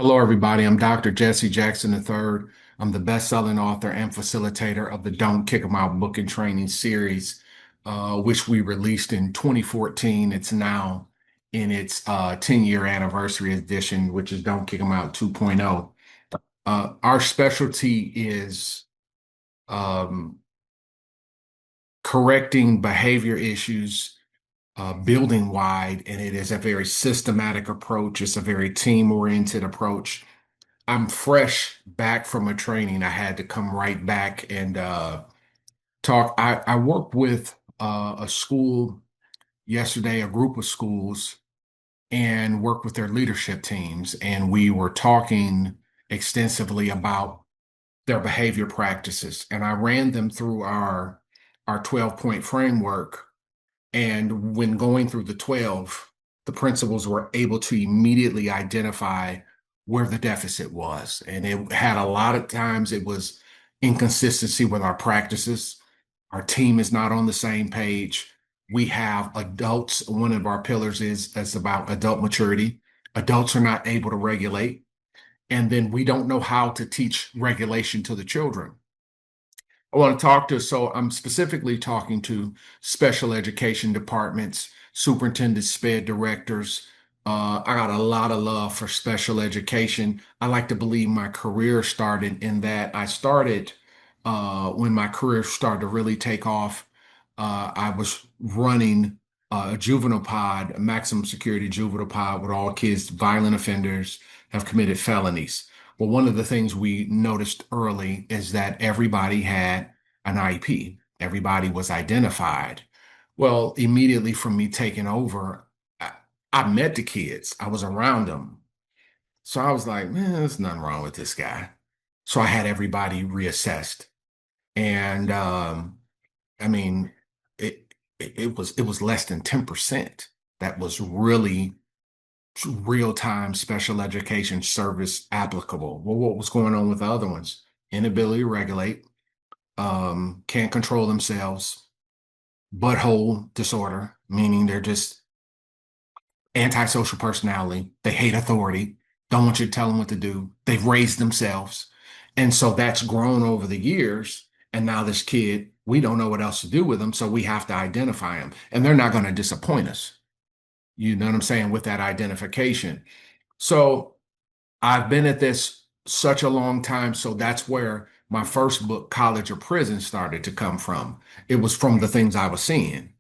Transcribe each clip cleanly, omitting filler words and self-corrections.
Hello, everybody. I'm Dr. Jesse Jackson III. I'm the best-selling author and facilitator of the Don't Kick 'em Out book and training series, which we released in 2014. It's now in its 10-year anniversary edition, which is Don't Kick 'em Out 2.0. Our specialty is um, correcting behavior issues building wide, and it is a very systematic approach. It's a very team-oriented approach. I'm fresh back from a training. I had to come right back and talk. I worked with a school yesterday, a group of schools, and worked with their leadership teams. And we were talking extensively about their behavior practices. And I ran them through our 12-point framework. And when going through the 12, the principals were able to immediately identify where the deficit was. And it had a lot of times it was inconsistency with our practices. Our team is not on the same page. We have adults. One of our pillars is about adult maturity. Adults are not able to regulate. And then we don't know how to teach regulation to the children. I want to talk to, so I'm specifically talking to special education departments, superintendents, SPED directors. I got a lot of love for special education. I like to believe my career started in that. I started when my career started to really take off. I was running a juvenile pod, a maximum security juvenile pod with all kids, violent offenders, have committed felonies. Well, one of the things we noticed early is that everybody had an IEP. Everybody was identified. Well, immediately from me taking over, I, I met the kids. I was around them. So I was like, man, there's nothing wrong with this guy. So I had everybody reassessed. And I mean, it was less than 10% that was really real-time special education service applicable. Well, what was going on with the other ones? Inability to regulate, can't control themselves, butthole disorder, meaning they're just antisocial personality. They hate authority, don't want you to tell them what to do. They've raised themselves. And so that's grown over the years. And now this kid, we don't know what else to do with them. So we have to identify them. And they're not going to disappoint us. You know what I'm saying? With that identification. So I've been at this such a long time. So that's where my first book, College or Prison, started to come from. It was from the things I was seeing.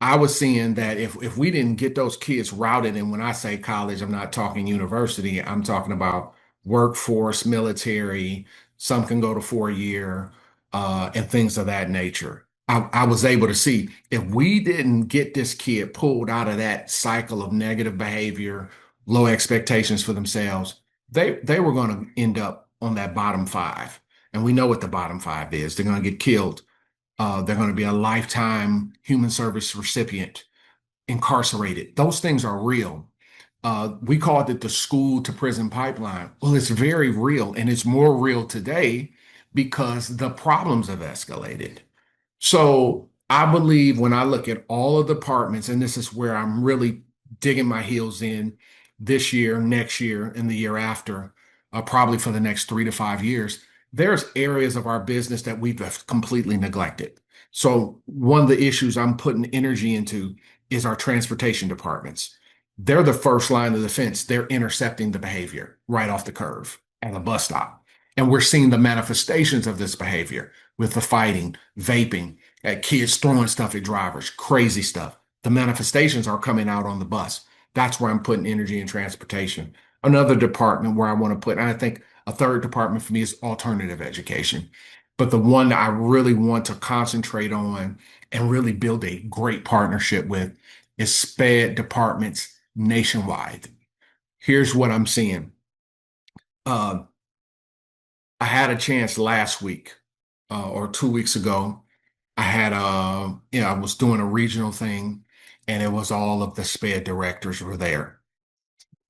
I was seeing that if we didn't get those kids routed, and when I say college, I'm not talking university, I'm talking about workforce, military, some can go to 4 year, and things of that nature. I was able to see if we didn't get this kid pulled out of that cycle of negative behavior, low expectations for themselves, they were going to end up on that bottom five. And we know what the bottom five is. They're going to get killed, they're going to be a lifetime human service recipient, incarcerated. Those things are real. We called it the school to prison pipeline. Well, it's very real, and it's more real today because the problems have escalated. So I believe when I look at all of the departments, and this is where I'm really digging my heels in this year, next year, and the year after, probably for the next 3 to 5 years, there's areas of our business that we've completely neglected. So one of the issues I'm putting energy into is our transportation departments. They're the first line of defense. They're intercepting the behavior right off the curve at a bus stop. And we're seeing the manifestations of this behavior with the fighting, vaping, kids throwing stuff at drivers, crazy stuff. The manifestations are coming out on the bus. That's where I'm putting energy in transportation. Another department where I want to put, and I think a third department for me is alternative education. But the one that I really want to concentrate on and really build a great partnership with is SPED departments nationwide. Here's what I'm seeing. Uh, I had a chance last week or 2 weeks ago. I had I was doing a regional thing, and it was all of the SPED directors were there.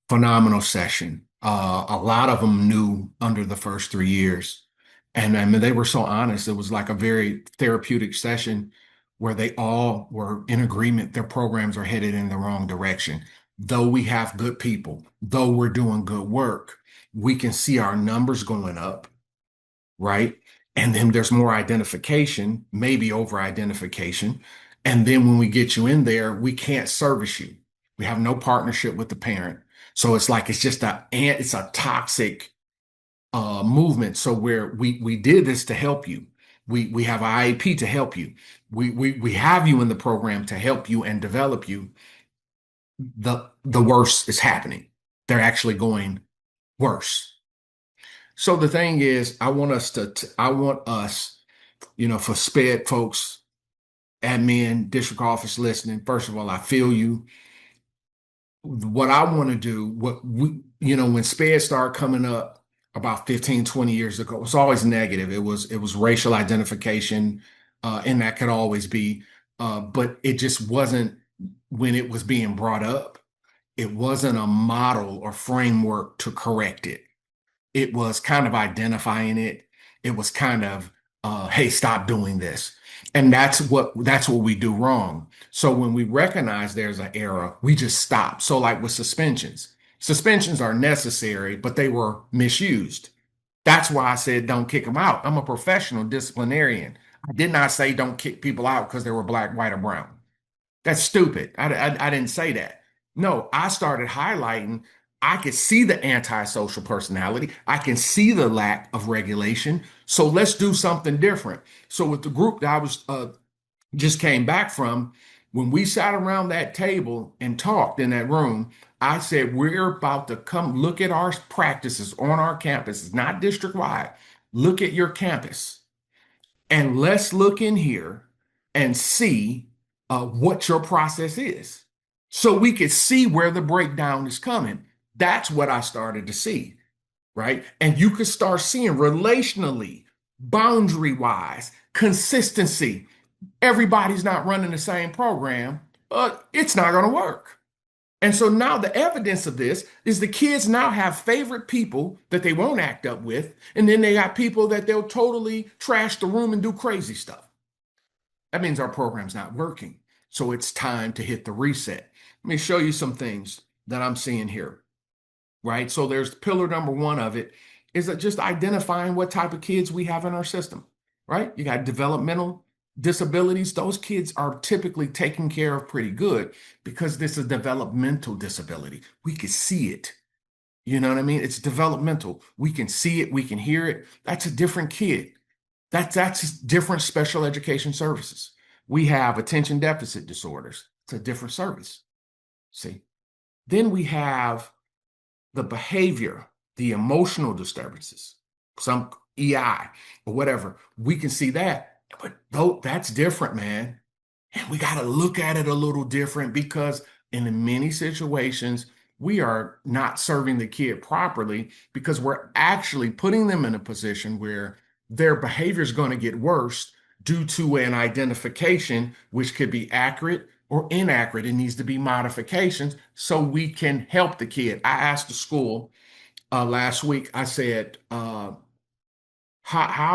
Phenomenal session. A lot of them knew under the first 3 years. And I mean, they were so honest. It was like a very therapeutic session where they all were in agreement their programs are headed in the wrong direction. Though we have good people, though we're doing good work, we can see our numbers going up, right? And then there's more identification, maybe over identification. And then when we get you in there, we can't service you. We have no partnership with the parent. So it's like it's a toxic movement. So where we did this to help you. We have an IEP to help you. We have you in the program to help you and develop you. The worst is happening. They're actually going worse. So the thing is, I want us, for SPED folks, admin, district office listening. First of all, I feel you. What I want to do, when SPED started coming up about 15, 20 years ago, it was always negative. It was racial identification, and that could always be, but it just wasn't when it was being brought up. It wasn't a model or framework to correct it. It was kind of identifying it. It was kind of, hey, stop doing this. And that's what we do wrong. So when we recognize there's an error, we just stop. So like with suspensions are necessary, but they were misused. That's why I said don't kick them out. I'm a professional disciplinarian. I did not say don't kick people out because they were black, white, or brown. That's stupid. I didn't say that. No, I started highlighting. I could see the antisocial personality. I can see the lack of regulation. So let's do something different. So with the group that I was just came back from, when we sat around that table and talked in that room, I said we're about to come look at our practices on our campus. It's not district wide. Look at your campus. And let's look in here and see what your process is so we could see where the breakdown is coming. That's what I started to see, right? And you could start seeing relationally, boundary wise, consistency. Everybody's not running the same program, it's not going to work. And so now the evidence of this is the kids now have favorite people that they won't act up with. And then they got people that they'll totally trash the room and do crazy stuff. That means our program's not working. So it's time to hit the reset. Let me show you some things that I'm seeing here, right? So there's pillar number one of it is that just identifying what type of kids we have in our system, right? You got developmental disabilities. Those kids are typically taken care of pretty good because this is a developmental disability. We can see it. You know what I mean? It's developmental. We can see it. We can hear it. That's a different kid. That's different special education services. We have attention deficit disorders. It's a different service. See? Then we have the behavior, the emotional disturbances, some EI or whatever. We can see that, but though that's different, man. And we got to look at it a little different because in many situations, we are not serving the kid properly because we're actually putting them in a position where their behavior is going to get worse due to an identification, which could be accurate or inaccurate. It needs to be modifications so we can help the kid. I asked the school last week, I said, how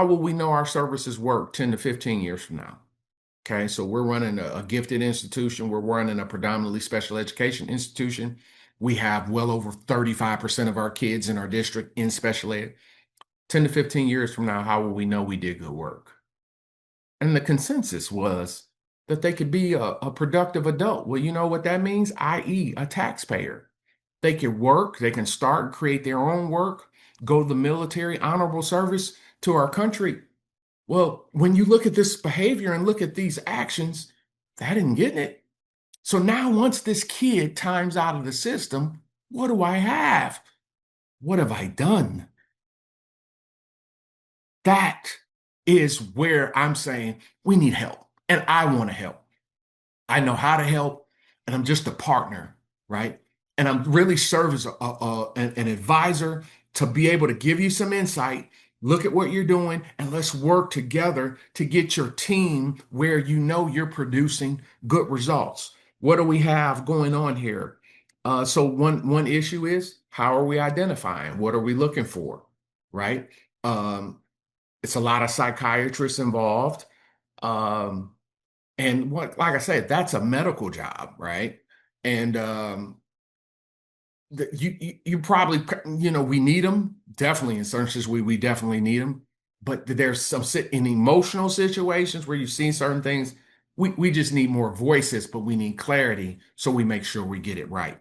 will we know our services work 10 to 15 years from now? Okay, so we're running a gifted institution. We're running a predominantly special education institution. We have well over 35% of our kids in our district in special ed. 10 to 15 years from now, how will we know we did good work? And the consensus was that they could be a productive adult. Well, you know what that means? I.e., a taxpayer. They can work, they can start and create their own work, go to the military, honorable service to our country. Well, when you look at this behavior and look at these actions, that isn't getting it. So now, once this kid times out of the system, what do I have? What have I done? That is where I'm saying we need help, and I want to help. I know how to help, and I'm just a partner, right? And I'm really serve as an advisor to be able to give you some insight, look at what you're doing, and let's work together to get your team where you know you're producing good results. What do we have going on here? So one issue is how are we identifying? What are we looking for, right? It's a lot of psychiatrists involved. Um, and what, like I said, that's a medical job, right? And you probably, we need them definitely in certain situations. We definitely need them, but there's some in emotional situations where you've seen certain things. We just need more voices, but we need clarity, so we make sure we get it right.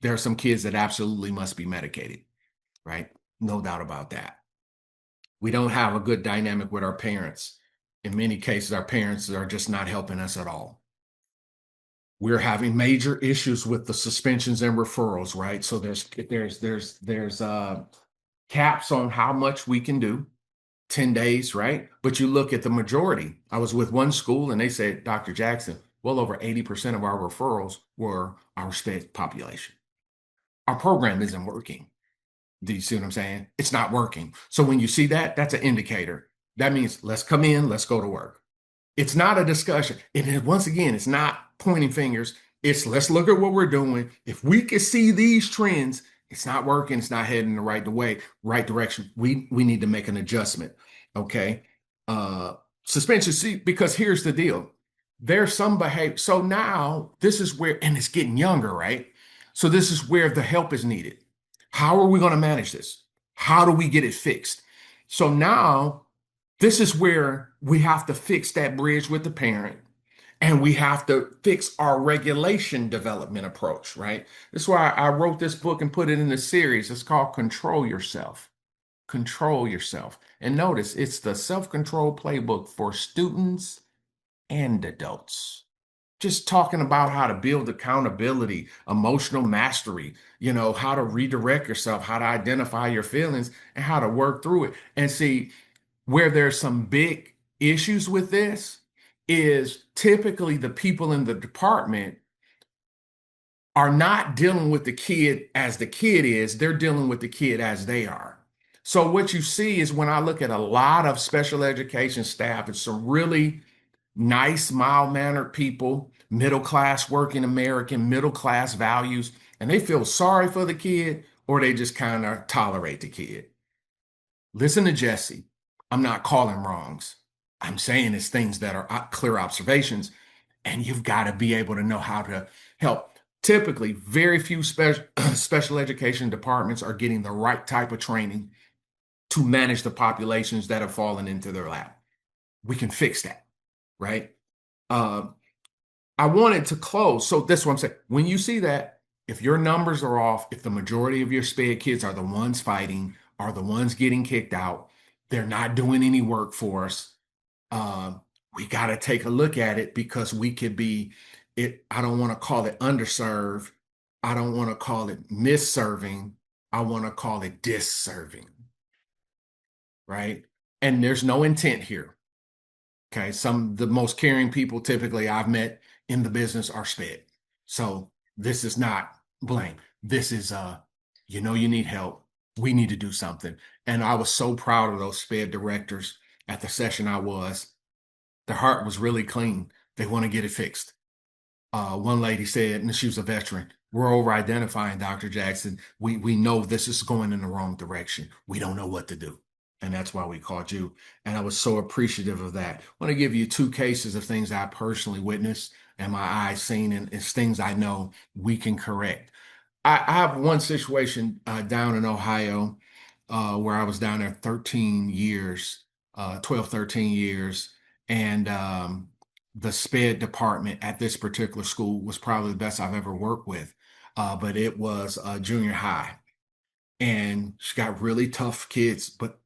There are some kids that absolutely must be medicated, right? No doubt about that. We don't have a good dynamic with our parents. In many cases, our parents are just not helping us at all. We're having major issues with the suspensions and referrals, right? So there's caps on how much we can do, 10 days, right? But you look at the majority. I was with one school and they said, Dr. Jackson, well over 80% of our referrals were our SPED population. Our program isn't working. Do you see what I'm saying? It's not working. So when you see that, that's an indicator. That means let's come in, let's go to work. It's not a discussion. And once again, it's not pointing fingers. It's let's look at what we're doing. If we can see these trends, it's not working, it's not heading the right direction. We need to make an adjustment. Okay. Uh Suspension, see, because here's the deal. There's some behavior. So now this is where, and it's getting younger, right? So this is where the help is needed. How are we going to manage this? How do we get it fixed? So now this is where we have to fix that bridge with the parent and we have to fix our regulation development approach, right? That's why I wrote this book and put it in the series. It's called Control Yourself. Control Yourself. And notice it's the self-control playbook for students and adults. Just talking about how to build accountability, emotional mastery, how to redirect yourself, how to identify your feelings, and how to work through it. And see, where there's some big issues with this is typically the people in the department are not dealing with the kid as the kid is, they're dealing with the kid as they are. So what you see is when I look at a lot of special education staff, it's some really nice, mild-mannered people, middle-class working American, middle-class values, and they feel sorry for the kid or they just kind of tolerate the kid. Listen to Jesse. I'm not calling wrongs. I'm saying it's things that are clear observations, and you've got to be able to know how to help. Typically, very few special education departments are getting the right type of training to manage the populations that have fallen into their lap. We can fix that, right? Uh, I wanted to close. So that's what I'm saying. When you see that, if your numbers are off, if the majority of your SPED kids are the ones fighting, are the ones getting kicked out, they're not doing any work for us. Um, we got to take a look at it because we could be it. I don't want to call it underserved. I don't want to call it misserving. I want to call it disserving, right? And there's no intent here. Okay. The most caring people typically I've met in the business are SPED. So this is not blame. This is you need help. We need to do something. And I was so proud of those SPED directors at the session I was. Their heart was really clean. They want to get it fixed. One lady said, and she was a veteran, we're over identifying Dr. Jackson. We know this is going in the wrong direction. We don't know what to do. And that's why we called you. And I was so appreciative of that. I want to give you two cases of things I personally witnessed and my eyes seen, and it's things I know we can correct. I have one situation down in Ohio where I was down there 13 years, 12, 13 years. And the SPED department at this particular school was probably the best I've ever worked with. But it was junior high. And she got really tough kids, but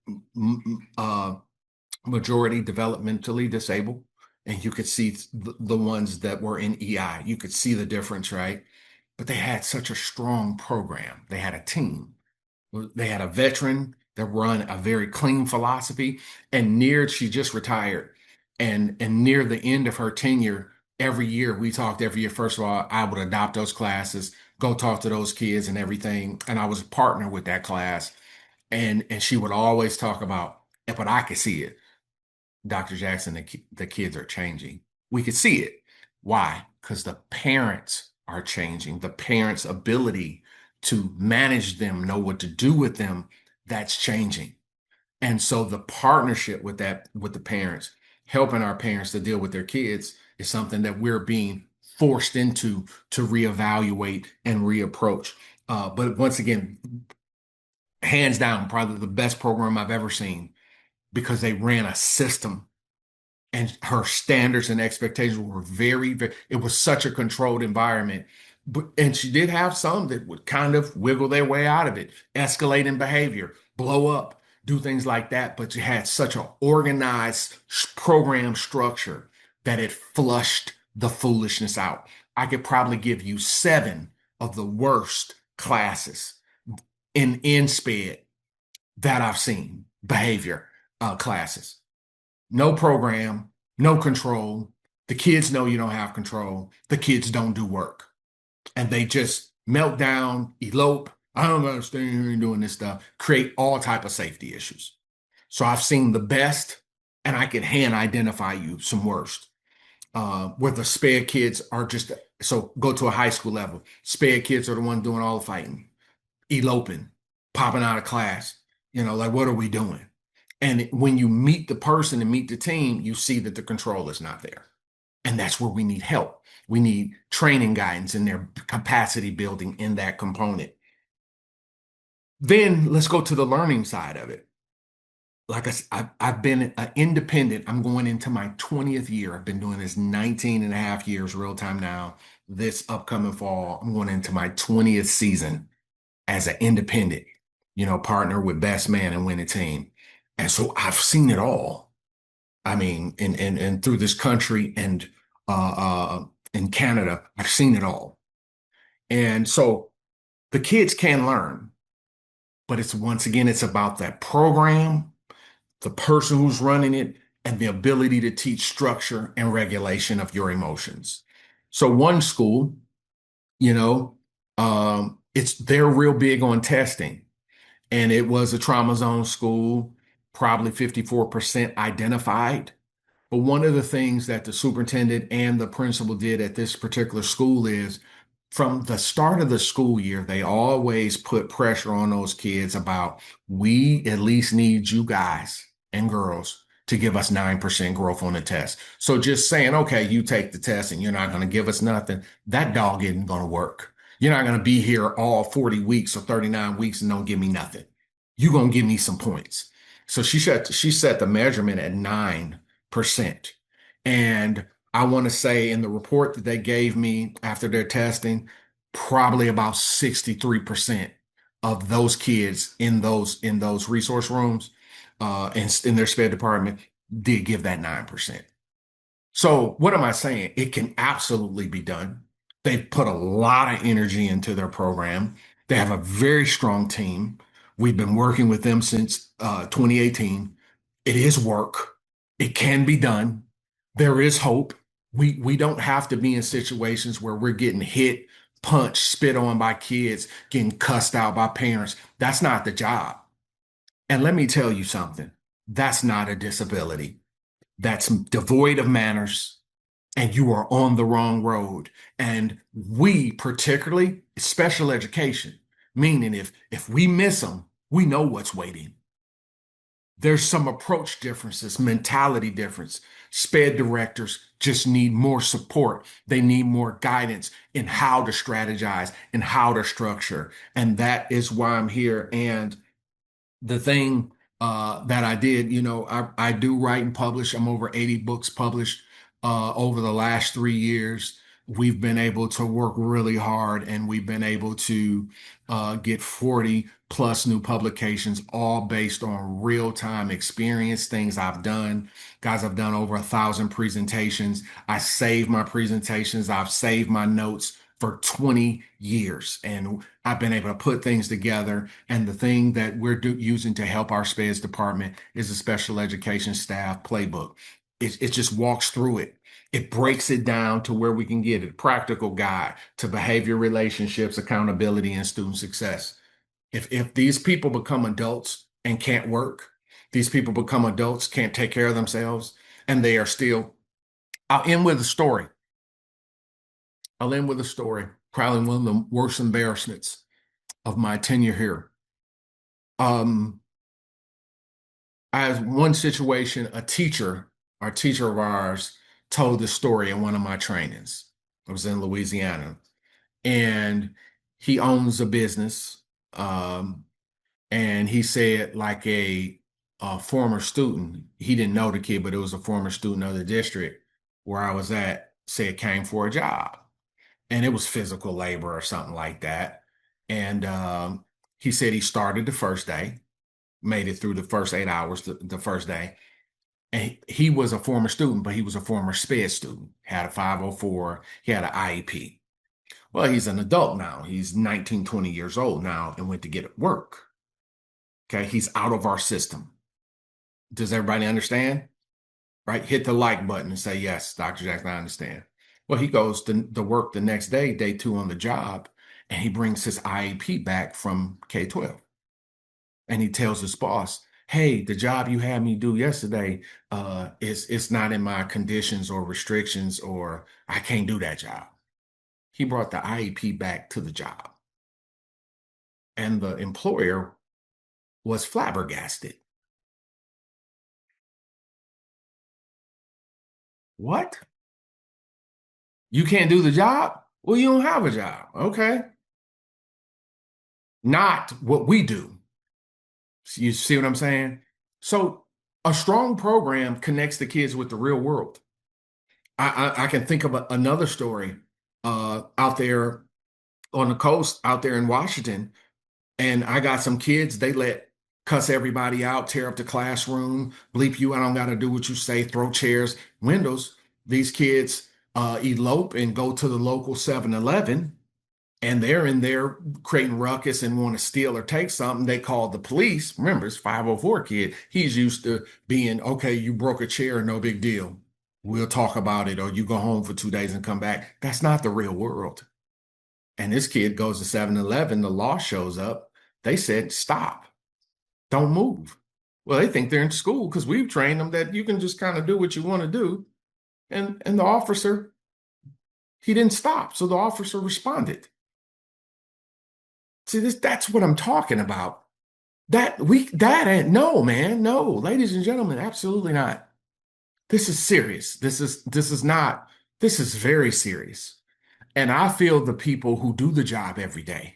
majority developmentally disabled. And you could see the ones that were in EI. You could see the difference, right? But they had such a strong program. They had a team. They had a veteran that run a very clean philosophy. And she just retired. And near the end of her tenure, every year we talked every year. First of all, I would adopt those classes, go talk to those kids and everything. And I was a partner with that class. And she would always talk about, but I could see it. Dr. Jackson, the kids are changing. We could see it. Why? Because the parents are changing. The parents' ability to manage them, know what to do with them, that's changing. And so the partnership with the parents, helping our parents to deal with their kids is something that we're being forced into to reevaluate and reapproach. But once again, hands down, probably the best program I've ever seen because they ran a system and her standards and expectations were very, it was such a controlled environment. And she did have some that would kind of wiggle their way out of it, escalate in behavior, blow up, do things like that. But you had such an organized program structure that it flushed the foolishness out. I could probably give you seven of the worst classes in SPED that I've seen, behavior classes. No program, no control. The kids know you don't have control. The kids don't do work. And they just melt down, elope. I don't understand you doing this stuff, create all type of safety issues. So I've seen the best, and I can hand identify you some worst. Where the spare kids are just so go to a high school level. Spare kids are the ones doing all the fighting, eloping, popping out of class. Like what are we doing? And when you meet the person and meet the team, you see that the control is not there. And that's where we need help. We need training guidance and their capacity building in that component. Then let's go to the learning side of it. Like I said, I've been an independent. I'm going into my 20th year. I've been doing this 19 and a half years real time now. This upcoming fall, I'm going into my 20th season as an independent, partner with best man and winning team. And so I've seen it all. I mean, and through this country and in Canada, I've seen it all. And so the kids can learn, but it's once again, it's about that program, the person who's running it, and the ability to teach structure and regulation of your emotions. So one school, you know, they're real big on testing, and it was a trauma zone school, probably 54% identified. But one of the things that the superintendent and the principal did at this particular school is from the start of the school year, they always put pressure on those kids about we at least need you guys and girls to give us 9% growth on the test. So just saying, okay, you take the test and you're not going to give us nothing, that dog isn't going to work. You're not going to be here all 40 weeks or 39 weeks and don't give me nothing. You're going to give me some points. So she set the measurement at 9%. And I want to say in the report that they gave me after their testing, probably about 63% of those kids in those resource rooms in their SPED department did give that 9%. So what am I saying? It can absolutely be done. They've put a lot of energy into their program. They have a very strong team. We've been working with them since 2018. It is work. It can be done. There is hope. We don't have to be in situations where we're getting hit, punched, spit on by kids, getting cussed out by parents. That's not the job. And let me tell you something. That's not a disability. That's devoid of manners, and you are on the wrong road. And we, particularly special education, meaning if we miss them, we know what's waiting. There's some approach differences, mentality difference. SPED directors just need more support. They need more guidance in how to strategize and how to structure. And that is why I'm here. And the thing that I did, I do write and publish. I'm over 80 books published over the last 3 years. We've been able to work really hard and we've been able to get 40 plus new publications, all based on real time experience, things I've done. Guys, I've done over 1,000 presentations. I save my presentations, I've saved my notes for 20 years. And I've been able to put things together. And the thing that we're using to help our SPEDS department is a special education staff playbook. It just walks through it. It breaks it down to where we can get it. Practical guide to behavior, relationships, accountability, and student success. If these people become adults and can't work, these people become adults, can't take care of themselves, and they are still, I'll end with a story. I'll end with a story, probably one of the worst embarrassments of my tenure here. Um, I had one situation, our teacher of ours, told the story in one of my trainings. I was in Louisiana, and He owns a business. Um, and he said, like a former student, he didn't know the kid, but it was a former student of the district where I was at, said came for a job. And it was physical labor or something like that. And he said he started the first day, made it through the first 8 hours the first day. And he was a former student, but he was a former SPED student, had a 504, he had an IEP. Well, he's an adult now. He's 19, 20 years old now and went to get work. Okay. He's out of our system. Does everybody understand? Right? Hit the like button and say, yes, Dr. Jackson, I understand. Well, he goes to work the next day, day two on the job, and he brings his IEP back from K-12. And he tells his boss, hey, the job you had me do yesterday is it's not in my conditions or restrictions, or I can't do that job. He brought the IEP back to the job. And the employer was flabbergasted. What? You can't do the job? Well, you don't have a job. Okay. Not what we do. You see what I'm saying? So a strong program connects the kids with the real world. I can think of another story out there on the coast, out there in Washington, and I got some kids. They let cuss everybody out, tear up the classroom, bleep you. I don't got to do what you say, throw chairs, windows. These kids elope and go to the local 7-Eleven and they're in there creating ruckus and want to steal or take something. They call the police. Remember, it's 504 kid. He's used to being, okay, you broke a chair, no big deal. We'll talk about it, or you go home for 2 days and come back. That's not the real world. And this kid goes to 7-Eleven, the law shows up. They said, stop, don't move. Well, they think they're in school because we've trained them that you can just kind of do what you want to do. And the officer, he didn't stop. So the officer responded. See, that's what I'm talking about. That ain't no, man. No, ladies and gentlemen, absolutely not. This is serious. This is not, this is very serious. And I feel the people who do the job every day.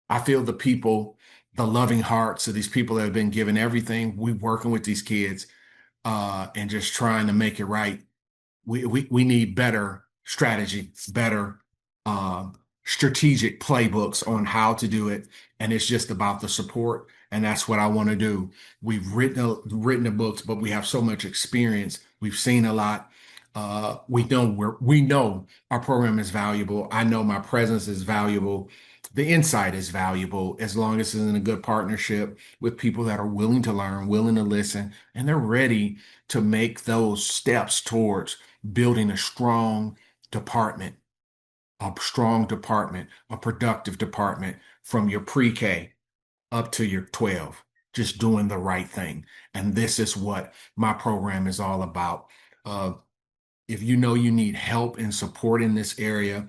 I feel the people, the loving hearts of these people that have been given everything. We working with these kids and just trying to make it right. We need better strategy, better strategic playbooks on how to do it, and it's just about the support, and that's what I want to do. We've written the books, but we have so much experience. We've seen a lot. We know our program is valuable. I know my presence is valuable. The insight is valuable as long as it's in a good partnership with people that are willing to learn, willing to listen, and they're ready to make those steps towards building department, a strong department, a productive department from your pre-K up to your 12, just doing the right thing. And this is what my program is all about. Uh, if you know you need help and support in this area,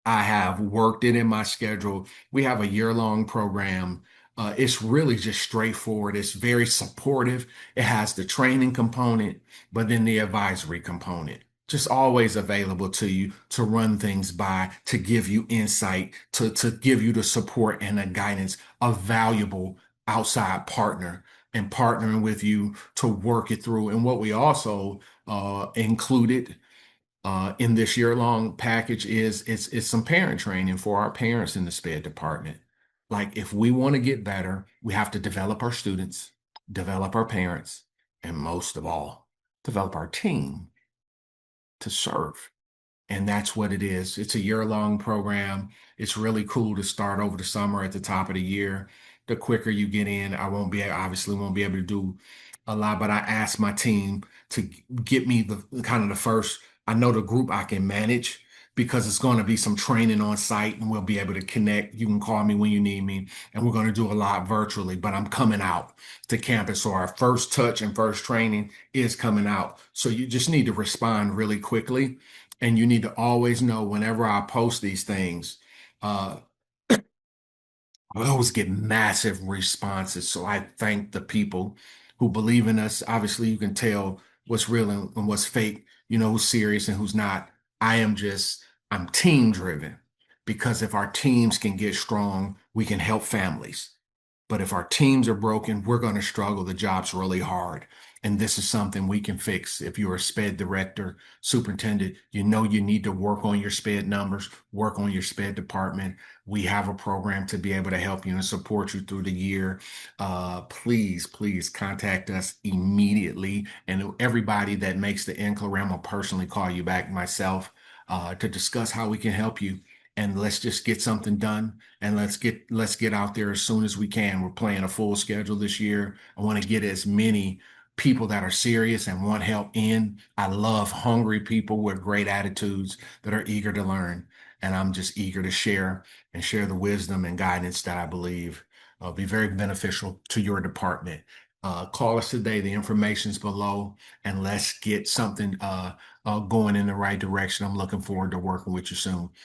I have worked it in my schedule. We have a year-long program. It's really just straightforward. It's very supportive. It has the training component, but then the advisory component. Just always available to you to run things by, to give you insight, to give you the support and the guidance, a valuable outside partner and partnering with you to work it through. And what we also included in this year-long package is it's some parent training for our parents in the SPED department. Like if we want to get better, we have to develop our students, develop our parents, and most of all, develop our team to serve. And that's what it is. It's a year-long program. It's really cool to start over the summer at the top of the year. The quicker you get in, obviously won't be able to do a lot, but I asked my team to get me the kind of the first, I know the group I can manage because it's going to be some training on site and we'll be able to connect. You can call me when you need me, and we're going to do a lot virtually, but I'm coming out to campus. So our first touch and first training is coming out. So you just need to respond really quickly. And you need to always know whenever I post these things, uh, I always get massive responses. So I thank the people who believe in us. Obviously, you can tell what's real and what's fake, who's serious and who's not. I'm team driven. because if our teams can get strong, we can help families. But if our teams are broken, we're going to struggle. The job's really hard. And this is something we can fix. If you're a SPED director, superintendent, you know you need to work on your SPED numbers, work on your SPED department. We have a program to be able to help you and support you through the year. Please contact us immediately. And everybody that makes the incline, will personally call you back myself to discuss how we can help you. And let's just get something done, and let's get out there as soon as we can. We're playing a full schedule this year. I want to get as many people that are serious and want help in. I love hungry people with great attitudes that are eager to learn. And I'm just eager to share the wisdom and guidance that I believe will be very beneficial to your department. Call us today. The information's below, and let's get something going in the right direction. I'm looking forward to working with you soon.